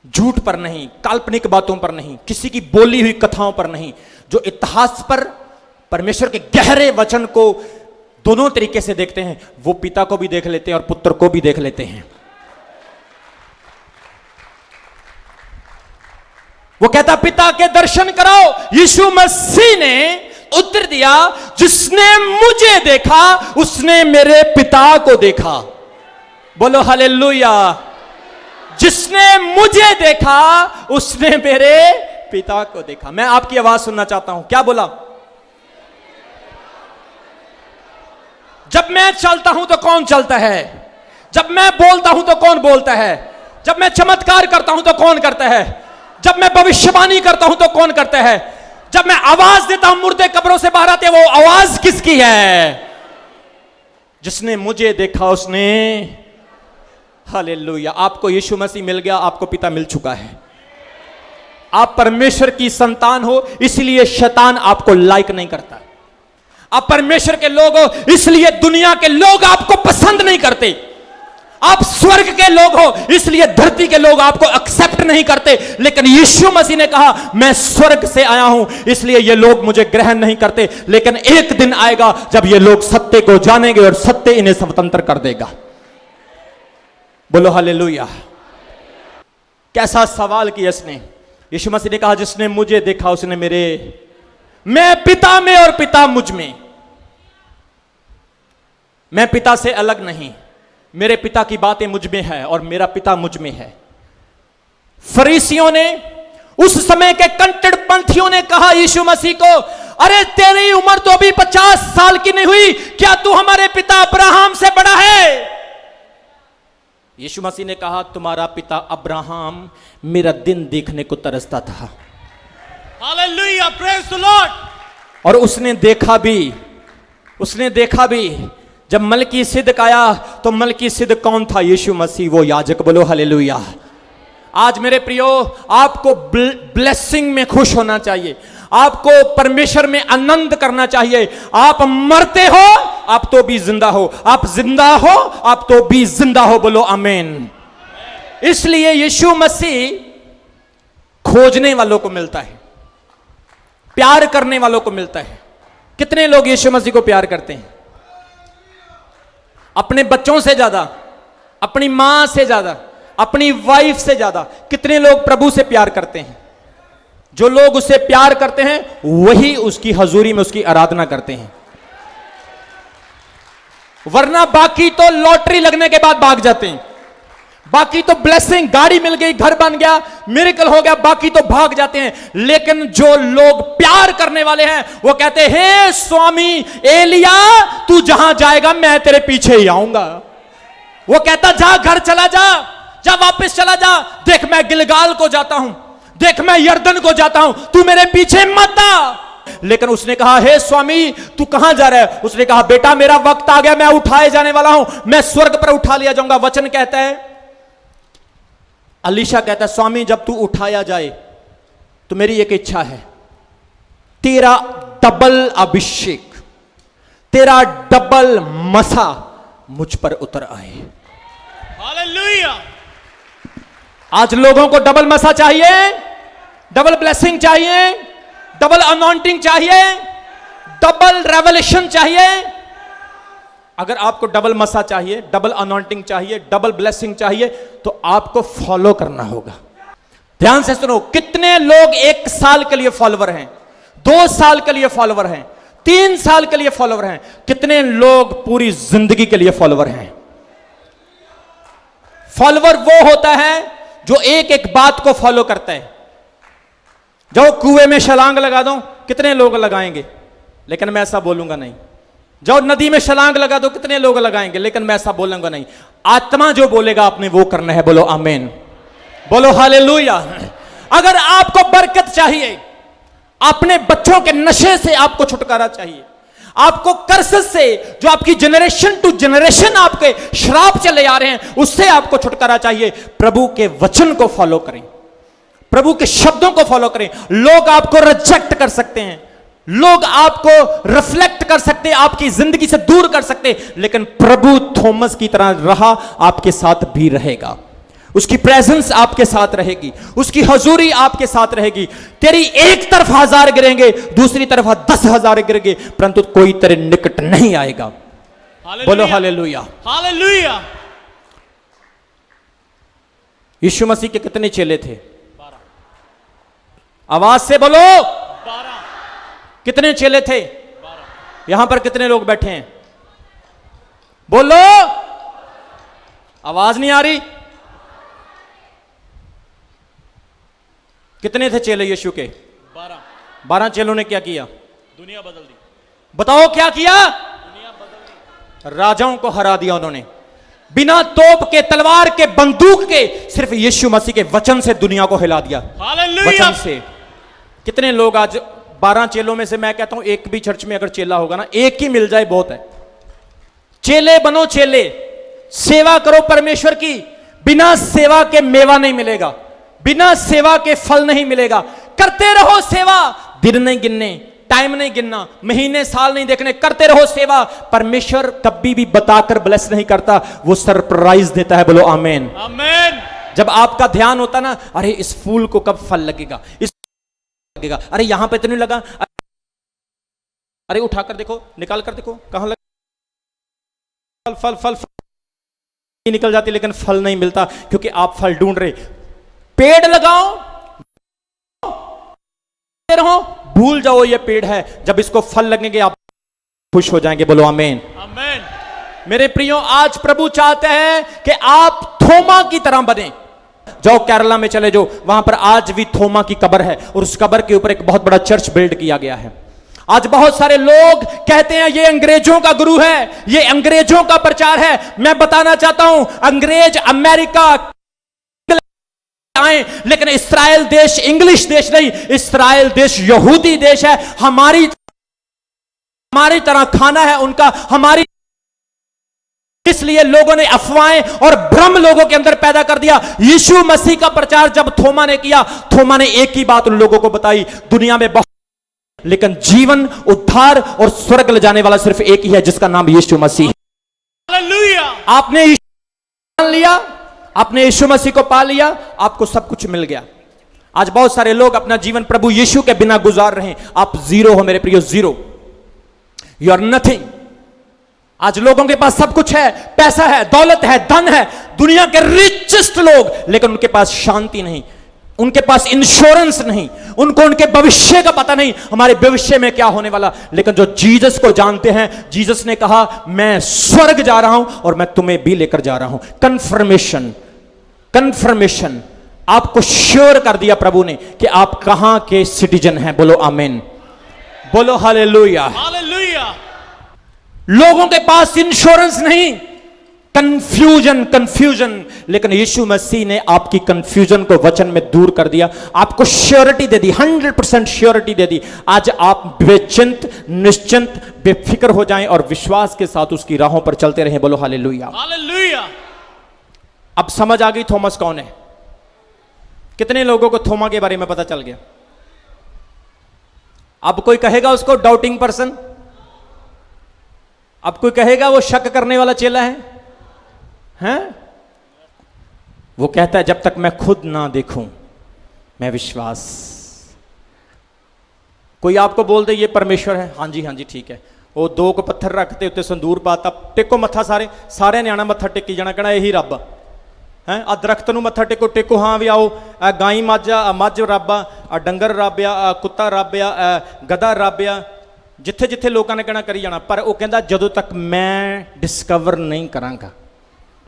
झूठ पर नहीं, काल्पनिक बातों पर नहीं, किसी की बोली हुई कथाओं पर नहीं, जो इतिहास पर परमेश्वर के गहरे वचन को दोनों तरीके से देखते हैं, वो पिता को भी देख लेते हैं और पुत्र को भी देख लेते हैं। वो कहता पिता के दर्शन कराओ। यीशु मसीह ने उत्तर दिया, जिसने मुझे देखा उसने मेरे पिता को देखा। बोलो हालेलुया। जिसने मुझे देखा उसने मेरे पिता को देखा। मैं आपकी आवाज सुनना चाहता हूं। क्या बोला? जब मैं चलता हूं तो कौन चलता है? जब मैं बोलता हूं तो कौन बोलता है? जब मैं चमत्कार करता हूं तो कौन करता है? जब मैं भविष्यवाणी करता हूं तो कौन करता है? जब मैं आवाज देता हूं मुर्दे कब्रों से बाहर आते, वो आवाज किसकी है? जिसने मुझे देखा उसने। हालेलुया। आपको यीशु मसीह मिल गया, आपको पिता मिल चुका है। आप परमेश्वर की संतान हो, इसलिए शैतान आपको लाइक नहीं करता। आप परमेश्वर के लोग हो, इसलिए दुनिया के लोग आपको पसंद नहीं करते। आप स्वर्ग के लोग हो, इसलिए धरती के लोग आपको एक्सेप्ट नहीं करते। लेकिन यीशु मसीह ने कहा मैं स्वर्ग से आया हूं, इसलिए ये लोग मुझे ग्रहण नहीं करते। लेकिन एक दिन आएगा जब ये लोग सत्य को जानेंगे और सत्य इन्हें स्वतंत्र कर देगा। बोलो हालेलुया। कैसा सवाल किया इसने। यीशु मसीह ने कहा जिसने मुझे देखा उसने मेरे, मैं पिता में और पिता मुझ में। मैं पिता से अलग नहीं, मेरे पिता की बातें मुझ में है और मेरा पिता मुझ में है। फरीसियों ने, उस समय के कट्टरपंथियों ने कहा यीशु मसीह को, अरे तेरी उम्र तो अभी 50 साल की नहीं हुई, क्या तू हमारे पिता अब्राहम से बड़ा है? यीशु मसीह ने कहा तुम्हारा पिता अब्राहम मेरा दिन देखने को तरसता था। Hallelujah, praise the Lord. और उसने देखा भी। जब मलकीसिदक आया तो मलकीसिदक कौन था? यीशु मसीह, वो याजक। बोलो हालेलुया। आज मेरे प्रियो, आपको ब्लेसिंग में खुश होना चाहिए, आपको परमेश्वर में आनंद करना चाहिए। आप मरते हो आप तो भी जिंदा हो, आप जिंदा हो आप तो भी जिंदा हो। बोलो आमीन। इसलिए यीशु मसीह खोजने वालों को मिलता है, प्यार करने वालों को मिलता है। कितने लोग यीशु मसीह को प्यार करते हैं? अपने बच्चों से ज्यादा, अपनी मां से ज्यादा, अपनी वाइफ से ज्यादा कितने लोग प्रभु से प्यार करते हैं? जो लोग उससे प्यार करते हैं वही उसकी हजूरी में उसकी आराधना करते हैं, वरना बाकी तो लॉटरी लगने के बाद भाग जाते हैं, बाकी तो ब्लेसिंग, गाड़ी मिल गई, घर बन गया, मिरेकल हो गया, बाकी तो भाग जाते हैं। लेकिन जो लोग प्यार करने वाले हैं वो कहते हैं, हे स्वामी एलिया, तू जहां जाएगा मैं तेरे पीछे ही आऊंगा। वो कहता, जा घर चला जा, जा वापस चला जा, देख मैं गिलगाल को जाता हूं, देख मैं यर्दन को जाता हूं, तू मेरे पीछे मत आ। लेकिन उसने कहा, हे स्वामी तू कहां जा रहा है? उसने कहा, बेटा मेरा वक्त आ गया, मैं उठाए जाने वाला हूं, मैं स्वर्ग पर उठा लिया जाऊंगा। वचन कहता है, अलीशा कहता है, स्वामी जब तू उठाया जाए तो मेरी एक इच्छा है, तेरा डबल अभिषेक, तेरा डबल मसा मुझ पर उतर आए। हालेलुया। आज लोगों को डबल मसा चाहिए, डबल ब्लेसिंग चाहिए, डबल अनॉइंटिंग चाहिए, डबल रेवलेशन चाहिए। अगर आपको डबल मसा चाहिए, डबल अनॉइंटिंग चाहिए, डबल ब्लेसिंग चाहिए, तो आपको फॉलो करना होगा। ध्यान से सुनो, कितने लोग 1 साल के लिए फॉलोवर हैं, 2 साल के लिए फॉलोवर हैं, 3 साल के लिए फॉलोवर हैं, कितने लोग पूरी जिंदगी के लिए फॉलोवर हैं? फॉलोवर वो होता है जो एक एक बात को फॉलो करता है। जाओ कुएं में छलांग लगा दो, कितने लोग लगाएंगे, लेकिन मैं ऐसा बोलूंगा नहीं। जाओ नदी में छलांग लगा दो, कितने लोग लगाएंगे, लेकिन मैं ऐसा बोलूंगा नहीं। आत्मा जो बोलेगा आपने वो करना है। बोलो आमीन, बोलो हालेलुया। अगर आपको बरकत चाहिए, अपने बच्चों के नशे से आपको छुटकारा चाहिए, आपको कर्सेस से जो आपकी जनरेशन टू जनरेशन आपके श्राप चले आ रहे हैं उससे आपको छुटकारा चाहिए, प्रभु के वचन को फॉलो करें, प्रभु के शब्दों को फॉलो करें। लोग आपको रिजेक्ट कर सकते हैं, लोग आपको रिफ्लेक्ट कर सकते हैं, आपकी जिंदगी से दूर कर सकते हैं, लेकिन प्रभु थॉमस की तरह रहा, आपके साथ भी रहेगा। उसकी प्रेजेंस आपके साथ रहेगी, उसकी हजूरी आपके साथ रहेगी। तेरी एक तरफ 1000 गिरेंगे, दूसरी तरफ 10,000 गिरेंगे, परंतु कोई तेरे निकट नहीं आएगा। बोलो हालेलुया, हालेलुया। यीशु मसीह के कितने चेले थे? 12। आवाज से बोलो, 12। कितने चेले थे? 12। यहां पर कितने लोग बैठे हैं? बोलो, आवाज नहीं आ रही। कितने थे चेले यीशु के? 12। 12 चेलों ने क्या किया? दुनिया बदल दी। बताओ क्या किया? दुनिया बदल दी। राजाओं को हरा दिया उन्होंने, बिना तोप के, तलवार के, बंदूक के, सिर्फ यीशु मसीह के वचन से दुनिया को हिला दिया। हालेलुया। वचन से। कितने लोग आज 12 चेलों में से, मैं कहता हूं एक भी चर्च में अगर चेला होगा ना, एक ही मिल जाए बहुत है। चेले बनो, चेले, सेवा करो परमेश्वर की। बिना सेवा के मेवा नहीं मिलेगा, बिना सेवा के फल नहीं मिलेगा। करते रहो सेवा, दिन नहीं गिनने, टाइम नहीं गिनना, महीने साल नहीं देखने, करते रहो सेवा। परमेश्वर कभी भी बताकर ब्लेस नहीं करता, वो सरप्राइज देता है। बोलो आमीन, आमीन। जब आपका ध्यान होता ना, अरे इस फूल को कब फल लगेगा, इस लगेगा, अरे यहां पे तो नहीं लगा, अरे उठाकर देखो, निकाल कर देखो कहां लगा, फल फल फल, फल निकल जाती, लेकिन फल नहीं मिलता, क्योंकि आप फल ढूंढ रहे। पेड़ लगाओ, रहो, भूल जाओ ये पेड़ है, जब इसको फल लगेंगे आप खुश हो जाएंगे। बोलो आमीन, आमीन। मेरे प्रियो, आज प्रभु चाहते हैं कि आप थोमा की तरह बने। जाओ केरला में चले जाओ, वहां पर आज भी थोमा की कब्र है, और उस कब्र के ऊपर एक बहुत बड़ा चर्च बिल्ड किया गया है। आज बहुत सारे लोग कहते हैं ये अंग्रेजों का गुरु है, ये अंग्रेजों का प्रचार है। मैं बताना चाहता हूं, अंग्रेज अमेरिका आए, लेकिन इस्राएल देश इंग्लिश देश नहीं, इस्राएल देश यहूदी देश है। हमारी तरह खाना है उनका, हमारी, इसलिए लोगों ने अफवाहें और भ्रम लोगों के अंदर पैदा कर दिया। यीशु मसीह का प्रचार जब थोमा ने किया, थोमा ने एक ही बात उन लोगों को बताई, दुनिया में बहुत, लेकिन जीवन, उद्धार और स्वर्ग ले जाने वाला सिर्फ एक ही है, जिसका नाम यीशु मसीह। हालेलुया। आपने यीशु मान लिया, आपने यीशु मसीह को पा लिया, आपको सब कुछ मिल गया। आज बहुत सारे लोग अपना जीवन प्रभु यीशु के बिना गुजार रहे हैं। आप जीरो हो मेरे प्रियो, जीरो। You are nothing. आज लोगों के पास सब कुछ है, पैसा है, दौलत है, धन है, दुनिया के रिचेस्ट लोग, लेकिन उनके पास शांति नहीं, उनके पास इंश्योरेंस नहीं, उनको उनके भविष्य का पता नहीं, हमारे भविष्य में क्या होने वाला। लेकिन जो जीसस को जानते हैं, जीसस ने कहा मैं स्वर्ग जा रहा हूं और मैं तुम्हें भी लेकर जा रहा हूं। कंफर्मेशन, कंफर्मेशन, आपको श्योर कर दिया प्रभु ने कि आप कहां के सिटीजन हैं। बोलो आमीन, बोलो हालेलुया। हालेलुया। लोगों के पास इंश्योरेंस नहीं, कंफ्यूजन, कंफ्यूजन, लेकिन यीशु मसीह ने आपकी कंफ्यूजन को वचन में दूर कर दिया, आपको श्योरिटी दे दी, 100% श्योरिटी दे दी। आज आप बेचिंत, निश्चिंत, बेफिक्र हो जाएं और विश्वास के साथ उसकी राहों पर चलते रहें। बोलो हालेलुया। हालेलुया। अब समझ आ गई थॉमस कौन है। कितने लोगों को थोमा के बारे में पता चल गया? अब कोई कहेगा उसको डाउटिंग पर्सन? अब कोई कहेगा वो शक करने वाला चेला है? हैं? वो कहता है जब तक मैं खुद ना देखूं मैं विश्वास। कोई आपको बोल दे ये परमेश्वर है, हाँ जी ठीक है, वो दो को पत्थर रखते उत्ते संदूर पाता, टेको मत्था, सारे ने आना मत्था टेकी जाना, कहना यही रब है। आ दरख्त नूं मत्था टेको, टेको हाँ भी आओ, गाई मੱਝ रब आ, डंगर रब आ, कुत्ता रब आ, गधा रब आ, जिथे जिथे लोगों ने कहना करी जाना। पर वो कहता जदों तक मैं डिस्कवर नहीं करांगा,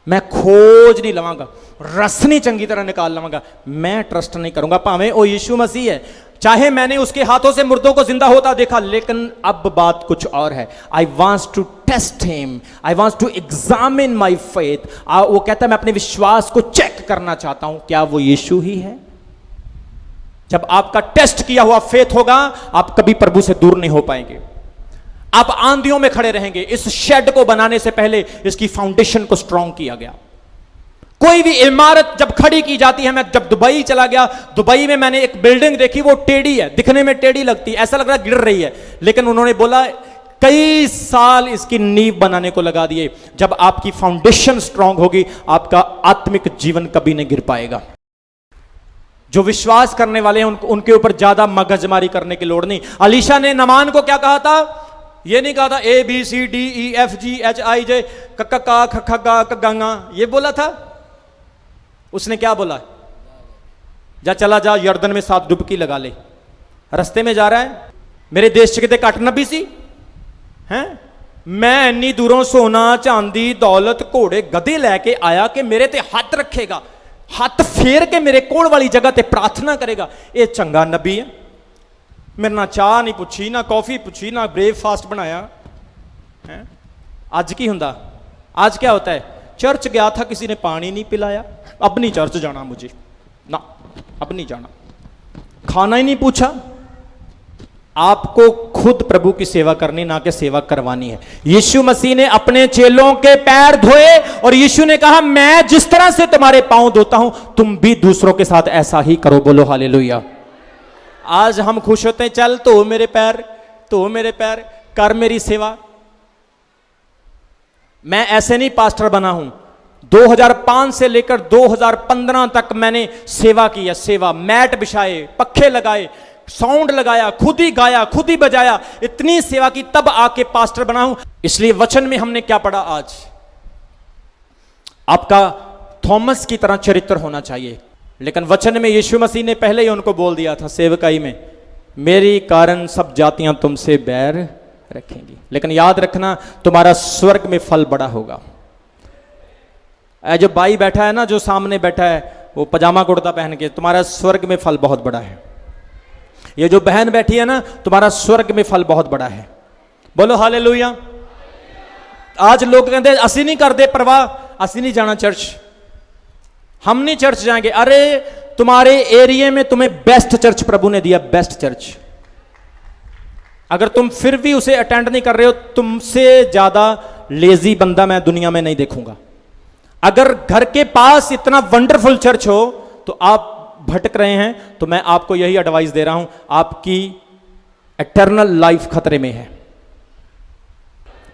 मैं खोज नहीं लवांगा, रस नहीं चंगी तरह निकाल लवांगा, मैं ट्रस्ट नहीं करूंगा। भावें वो यीशु मसीह है, चाहे मैंने उसके हाथों से मुर्दों को जिंदा होता देखा, लेकिन अब बात कुछ और है। I wants to test him, I wants to examine my faith. वो कहता है मैं अपने विश्वास को चेक करना चाहता हूं, क्या वो यीशु ही है। जब आपका टेस्ट किया हुआ फेथ होगा, आप कभी प्रभु से दूर नहीं हो पाएंगे। आप आंधियों में खड़े रहेंगे। इस शेड को बनाने से पहले इसकी फाउंडेशन को स्ट्रांग किया गया। कोई भी इमारत जब खड़ी की जाती है, मैं जब दुबई चला गया, दुबई में मैंने एक बिल्डिंग देखी, वो टेढ़ी है, दिखने में टेढ़ी लगती है, ऐसा लग रहा है गिर रही है, लेकिन उन्होंने बोला कई साल इसकी नींव बनाने को लगा दिए। जब आपकी फाउंडेशन स्ट्रांग होगी, आपका आत्मिक जीवन कभी नहीं गिर पाएगा। जो विश्वास करने वाले हैं उनके ऊपर ज्यादा मगजमारी करने की लोड़ नहीं। अलीशा ने नमान को क्या कहा था? ये नहीं कहा था ABCDEFGHIJ का ख गंगा, ये बोला था। उसने क्या बोला? जा चला जा यर्दन में 7 डुबकी लगा ले। रास्ते में जा रहा है, मेरे देश च किते कट नबी सी हैं, मैं इन्नी दूरों सोना चांदी दौलत घोड़े गधे लैके आया कि मेरे ते हाथ रखेगा, हाथ फेर के मेरे कोल वाली जगह ते प्रार्थना करेगा। ये चंगा नबी है। मेरे ना चाह नहीं पूछी, ना कॉफी पूछी, ना ब्रेकफास्ट बनाया है। आज की हुंदा? आज क्या होता है? चर्च गया था, किसी ने पानी नहीं पिलाया, अब नहीं चर्च जाना मुझे, ना अब नहीं जाना, खाना ही नहीं पूछा। आपको खुद प्रभु की सेवा करनी, ना कि सेवा करवानी है। यीशु मसीह ने अपने चेलों के पैर धोए और यीशु ने कहा मैं जिस तरह से तुम्हारे पांव धोता हूं, तुम भी दूसरों के साथ ऐसा ही करो। बोलो हालेलुया। आज हम खुश होते हैं, चल तो मेरे पैर, तो मेरे पैर, कर मेरी सेवा। मैं ऐसे नहीं पास्टर बना हूं। 2005 से लेकर 2015 तक मैंने सेवा की है। सेवा, मैट बिछाए, पक्खे लगाए, साउंड लगाया, खुद ही गाया, खुद ही बजाया, इतनी सेवा की, तब आके पास्टर बना हूं। इसलिए वचन में हमने क्या पढ़ा? आज आपका थॉमस की तरह चरित्र होना चाहिए। लेकिन वचन में यीशु मसीह ने पहले ही उनको बोल दिया था सेवकाई में, मेरी कारण सब जातियां तुमसे बैर रखेंगी, लेकिन याद रखना तुम्हारा स्वर्ग में फल बड़ा होगा। जो भाई बैठा है ना, जो सामने बैठा है वो पजामा कुर्ता पहन के, तुम्हारा स्वर्ग में फल बहुत बड़ा है। ये जो बहन बैठी है ना, तुम्हारा स्वर्ग में फल बहुत बड़ा है। बोलो हालेलुया। आज लोग कहते हैं असी नहीं करते परवाह, असी नहीं जाना चर्च, हम नहीं चर्च जाएंगे। अरे तुम्हारे एरिया में तुम्हें बेस्ट चर्च प्रभु ने दिया, बेस्ट चर्च। अगर तुम फिर भी उसे अटेंड नहीं कर रहे हो, तुमसे ज्यादा लेजी बंदा मैं दुनिया में नहीं देखूंगा। अगर घर के पास इतना वंडरफुल चर्च हो तो आप भटक रहे हैं, तो मैं आपको यही एडवाइस दे रहा हूं, आपकी इटर्नल लाइफ खतरे में है।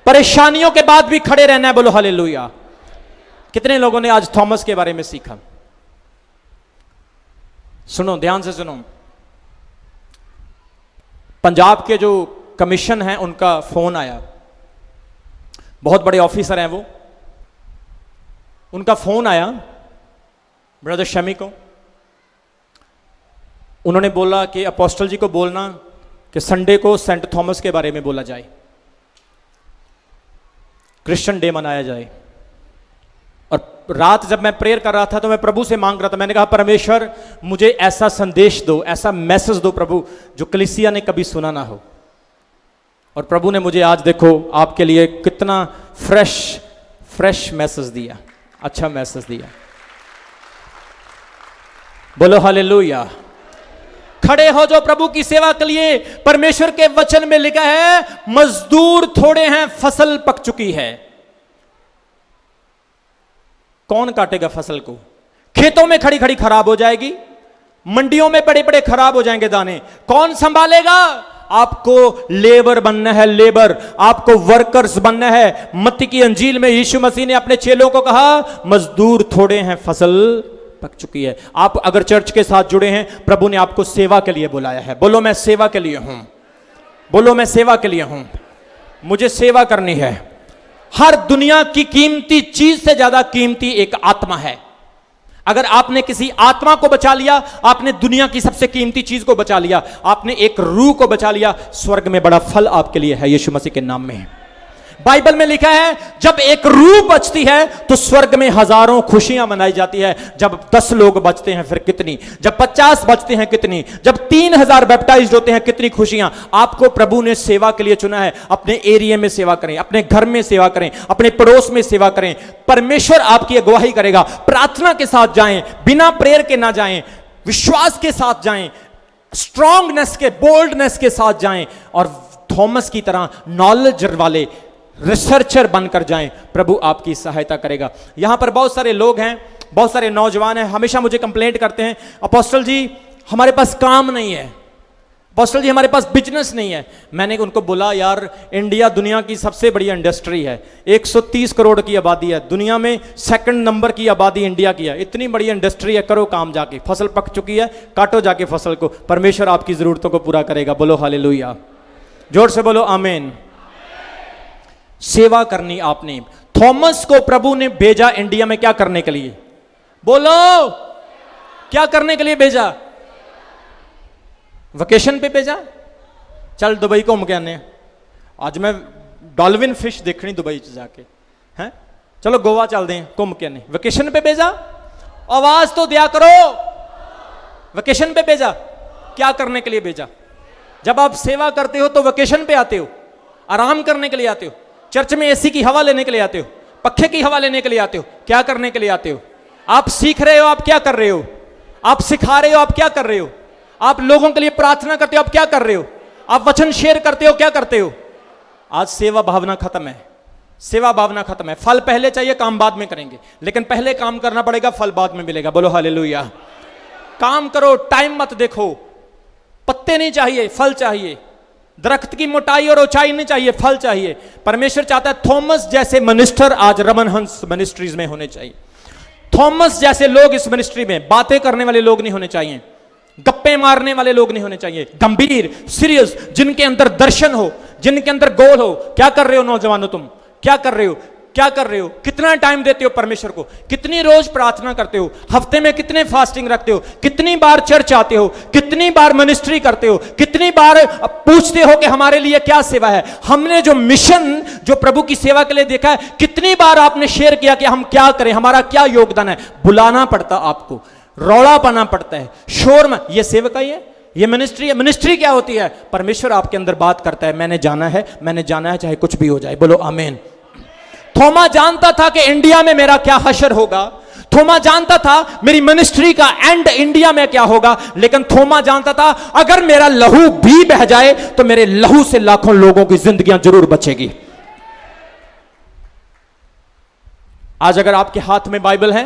परेशानियों के बाद भी खड़े रहना है। बोलो हालेलुया। कितने लोगों ने आज थॉमस के बारे में सीखा? सुनो, ध्यान से सुनो। पंजाब के जो कमीशन है उनका फोन आया, बहुत बड़े ऑफिसर हैं वो। उनका फोन आया ब्रदर शमी को, उन्होंने बोला कि अपोस्टल जी को बोलना कि संडे को सेंट थॉमस के बारे में बोला जाए, क्रिश्चियन डे मनाया जाए। और रात जब मैं प्रेयर कर रहा था तो मैं प्रभु से मांग रहा था, मैंने कहा परमेश्वर मुझे ऐसा संदेश दो, ऐसा मैसेज दो प्रभु जो कलीसिया ने कभी सुना ना हो। और प्रभु ने मुझे आज देखो आपके लिए कितना फ्रेश मैसेज दिया, अच्छा मैसेज दिया। बोलो हालेलुया। खड़े हो जो प्रभु की सेवा के लिए। परमेश्वर के वचन में लिखा है मजदूर थोड़े हैं, फसल पक चुकी है। कौन काटेगा फसल को? खेतों में खड़ी खड़ी खराब हो जाएगी, मंडियों में बड़े बड़े खराब हो जाएंगे दाने, कौन संभालेगा? आपको लेबर बनना है, लेबर, आपको वर्कर्स बनना है। मत्ती की अंजील में यीशु मसीह ने अपने चेलों को कहा मजदूर थोड़े हैं, फसल पक चुकी है। आप अगर चर्च के साथ जुड़े हैं, प्रभु ने आपको सेवा के लिए बुलाया है। बोलो मैं सेवा के लिए हूं, बोलो मैं सेवा के लिए हूं, मुझे सेवा करनी है। हर दुनिया की कीमती चीज से ज्यादा कीमती एक आत्मा है। अगर आपने किसी आत्मा को बचा लिया, आपने दुनिया की सबसे कीमती चीज को बचा लिया, आपने एक रूह को बचा लिया, स्वर्ग में बड़ा फल आपके लिए है यीशु मसीह के नाम में। बाइबल में लिखा है जब एक रूह बचती है तो स्वर्ग में हजारों खुशियां मनाई जाती है। जब 10 लोग बचते हैं फिर कितनी, जब 50 बचते हैं कितनी, जब 3000 बैप्टाइज्ड होते हैं कितनी खुशियां। आपको प्रभु ने सेवा के लिए चुना है। अपने एरिया में सेवा करें, अपने घर में सेवा करें, अपने पड़ोस में सेवा करें। परमेश्वर आपकी अगुवाई करेगा। प्रार्थना के साथ जाएं, बिना प्रेयर के ना जाएं, विश्वास के साथ जाएं, स्ट्रांगनेस के, बोल्डनेस के साथ जाएं और थॉमस की तरह नॉलेज वाले रिसर्चर बनकर जाएं। प्रभु आपकी सहायता करेगा। यहां पर बहुत सारे लोग हैं, बहुत सारे नौजवान हैं, हमेशा मुझे कंप्लेंट करते हैं अपोस्टल जी हमारे पास काम नहीं है, अपोस्टल जी हमारे पास बिजनेस नहीं है। मैंने उनको बोला यार इंडिया दुनिया की सबसे बड़ी इंडस्ट्री है, 130 करोड़ की आबादी है, दुनिया में 2nd नंबर की आबादी इंडिया की है, इतनी बड़ी इंडस्ट्री है, करो काम जाके। फसल पक चुकी है, काटो जाके फसल को, परमेश्वर आपकी जरूरतों को पूरा करेगा। बोलो हालेलुया, जोर से बोलो आमीन। सेवा करनी आपने। थॉमस को प्रभु ने भेजा इंडिया में क्या करने के लिए? बोलो क्या करने के लिए भेजा? वेकेशन पे भेजा? चल दुबई घूम के आने, आज मैं डॉल्फिन फिश देखनी दुबई च जाके, हैं चलो गोवा चलते हैं घूम के आने। वेकेशन पे भेजा? आवाज तो दिया करो। वेकेशन पे भेजा? क्या करने के लिए भेजा? जब आप सेवा करते हो तो वेकेशन पे आते हो, आराम करने के लिए आते हो, चर्च में एसी की हवा लेने के लिए आते हो, पक्खे की हवा लेने के लिए आते हो, क्या करने के लिए आते हो? आप सीख रहे हो, आप क्या कर रहे हो? आप सिखा रहे हो, आप क्या कर रहे हो? आप लोगों के लिए प्रार्थना करते हो, आप क्या कर रहे हो? आप वचन शेयर करते हो, क्या करते हो? आज सेवा भावना खत्म है, सेवा भावना खत्म है। फल पहले चाहिए, काम बाद में करेंगे, लेकिन पहले काम करना पड़ेगा, फल बाद में मिलेगा। बोलो हालेलुया। काम करो, टाइम मत देखो। पत्ते नहीं चाहिए, फल चाहिए। दरख्त की मोटाई और ऊंचाई नहीं चाहिए, फल चाहिए। परमेश्वर चाहता है थॉमस जैसे मिनिस्टर आज रमन हंस मिनिस्ट्रीज में होने चाहिए। थॉमस जैसे लोग इस मिनिस्ट्री में, बातें करने वाले लोग नहीं होने चाहिए, गप्पे मारने वाले लोग नहीं होने चाहिए, गंभीर, सीरियस, जिनके अंदर दर्शन हो, जिनके अंदर गोल हो। क्या कर रहे हो नौजवानों, तुम क्या कर रहे हो? क्या कर रहे हो? कितना टाइम देते हो परमेश्वर को? कितनी रोज प्रार्थना करते हो? हफ्ते में कितने फास्टिंग रखते हो? कितनी बार चर्च आते हो? कितनी बार मिनिस्ट्री करते हो? कितनी बार पूछते हो कि हमारे लिए क्या सेवा है? हमने जो मिशन, जो प्रभु की सेवा के लिए देखा है, कितनी बार आपने शेयर किया कि हम क्या करें, हमारा क्या योगदान है? बुलाना पड़ता आपको, रौला पाना पड़ता है, शोर में। ये सेवक ही है, ये मिनिस्ट्री है। मिनिस्ट्री क्या होती है? परमेश्वर आपके अंदर बात करता है, मैंने जाना है, मैंने जाना है, चाहे कुछ भी हो जाए। बोलो आमीन। थोमा जानता था कि इंडिया में मेरा क्या हशर होगा, थोमा जानता था मेरी मिनिस्ट्री का एंड इंडिया में क्या होगा, लेकिन थोमा जानता था अगर मेरा लहू भी बह जाए तो मेरे लहू से लाखों लोगों की जिंदगियां जरूर बचेगी। आज अगर आपके हाथ में बाइबल है,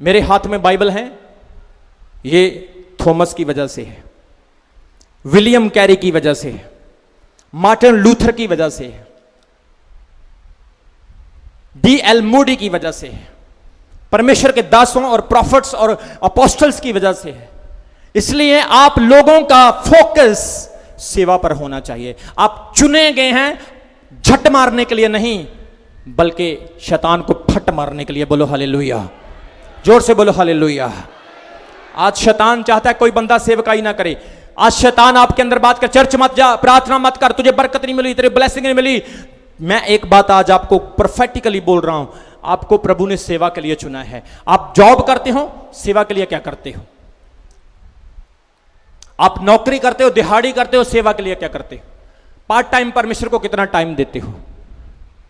मेरे हाथ में बाइबल है, ये थॉमस की वजह से है, विलियम कैरी की वजह से है, मार्टिन लूथर की वजह से है, D.L. मूडी की वजह से है, परमेश्वर के दासों और प्रॉफिट्स और अपोस्टल्स की वजह से है। इसलिए आप लोगों का फोकस सेवा पर होना चाहिए। आप चुने गए हैं झट मारने के लिए नहीं, बल्कि शैतान को फट मारने के लिए। बोलो हालेलुया, जोर से बोलो हालेलुया। आज शैतान चाहता है कोई बंदा सेवकाई ना करे। आज शैतान आपके अंदर बात कर, चर्च मत जा, प्रार्थना मत कर, तुझे बरकत नहीं मिली, तेरी ब्लेसिंग नहीं मिली। मैं एक बात आज आपको प्रोफेटिकली बोल रहा हूं, आपको प्रभु ने सेवा के लिए चुना है। आप जॉब करते हो, सेवा के लिए क्या करते हो? आप नौकरी करते हो, दिहाड़ी करते हो, सेवा के लिए क्या करते हो? पार्ट टाइम परमेश्वर को कितना टाइम देते हो?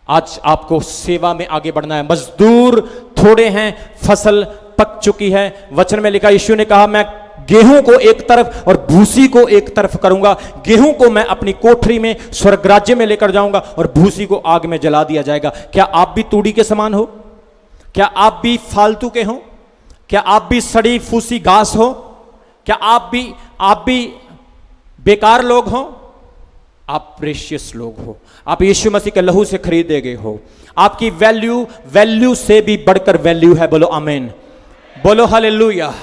आज आपको सेवा में आगे बढ़ना है। मजदूर थोड़े हैं, फसल पक चुकी है। वचन में लिखा, यीशु ने कहा, मैं गेहूं को एक तरफ और भूसी को एक तरफ करूंगा। गेहूं को मैं अपनी कोठरी में स्वर्ग राज्य में लेकर जाऊंगा और भूसी को आग में जला दिया जाएगा। क्या आप भी तूड़ी के समान हो? क्या आप भी फालतू के हो? क्या आप भी सड़ी फूसी घास हो? क्या आप भी बेकार लोग हो? आप प्रेशियस लोग हो। आप यीशु मसीह के लहू से खरीदे गए हो। आपकी वैल्यू से भी बढ़कर वैल्यू है। बोलो आमीन, बोलो हालेलुया।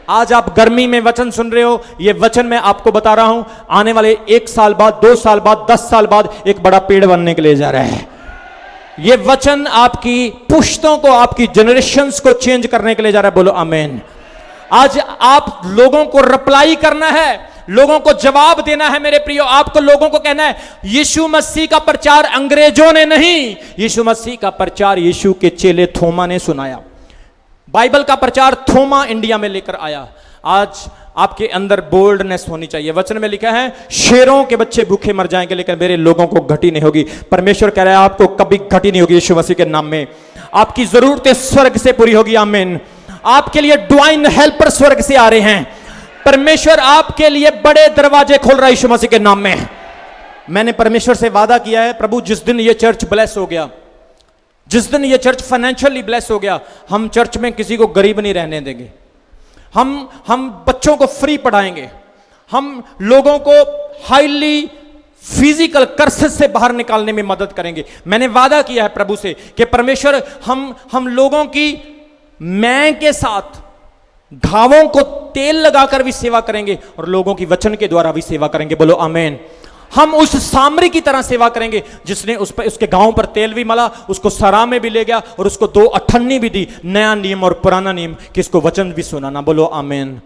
आज आप गर्मी में वचन सुन रहे हो, ये वचन मैं आपको बता रहा हूं, आने वाले 1 साल बाद, 2 साल बाद, 10 साल बाद एक बड़ा पेड़ बनने के लिए जा रहा है। ये वचन आपकी पुश्तों को, आपकी जनरेशंस को चेंज करने के लिए जा रहा है। बोलो आमीन। आज आप लोगों को रिप्लाई करना है, लोगों को जवाब देना है। मेरे प्रियो, आपको लोगों को कहना है, यीशु मसीह का प्रचार अंग्रेजों ने नहीं, यीशु मसीह का प्रचार यीशु के चेले थोमा ने सुनाया। बाइबल का प्रचार थोमा इंडिया में लेकर आया। आज आपके अंदर बोल्डनेस होनी चाहिए। वचन में लिखा है, शेरों के बच्चे भूखे मर जाएंगे लेकिन मेरे लोगों को घटी नहीं होगी। परमेश्वर कह रहा है, आपको कभी घटी नहीं होगी यीशु मसीह के नाम में। आपकी जरूरतें स्वर्ग से पूरी होगी। आमीन। आपके लिए डिवाइन हेल्पर स्वर्ग से आ रहे हैं। परमेश्वर आपके लिए बड़े दरवाजे खोल रहा है यीशु मसीह के नाम में। मैंने परमेश्वर से वादा किया है, प्रभु जिस दिन ये चर्च ब्लेस हो गया, जिस दिन ये चर्च फाइनेंशियली ब्लेस हो गया, हम चर्च में किसी को गरीब नहीं रहने देंगे। हम बच्चों को फ्री पढ़ाएंगे। हम लोगों को हाईली फिजिकल कर्सेस से बाहर निकालने में मदद करेंगे। मैंने वादा किया है प्रभु से कि परमेश्वर हम लोगों की मैं के साथ घावों को तेल लगाकर भी सेवा करेंगे और लोगों की वचन के द्वारा भी सेवा करेंगे। बोलो आमीन। हम उस सामरी की तरह सेवा करेंगे जिसने उसके गांव पर तेल भी मला, उसको सरा में भी ले गया और उसको 2 अठन्नी भी दी, नया नियम और पुराना नियम, कि इसको वचन भी सुनाना। बोलो आमीन।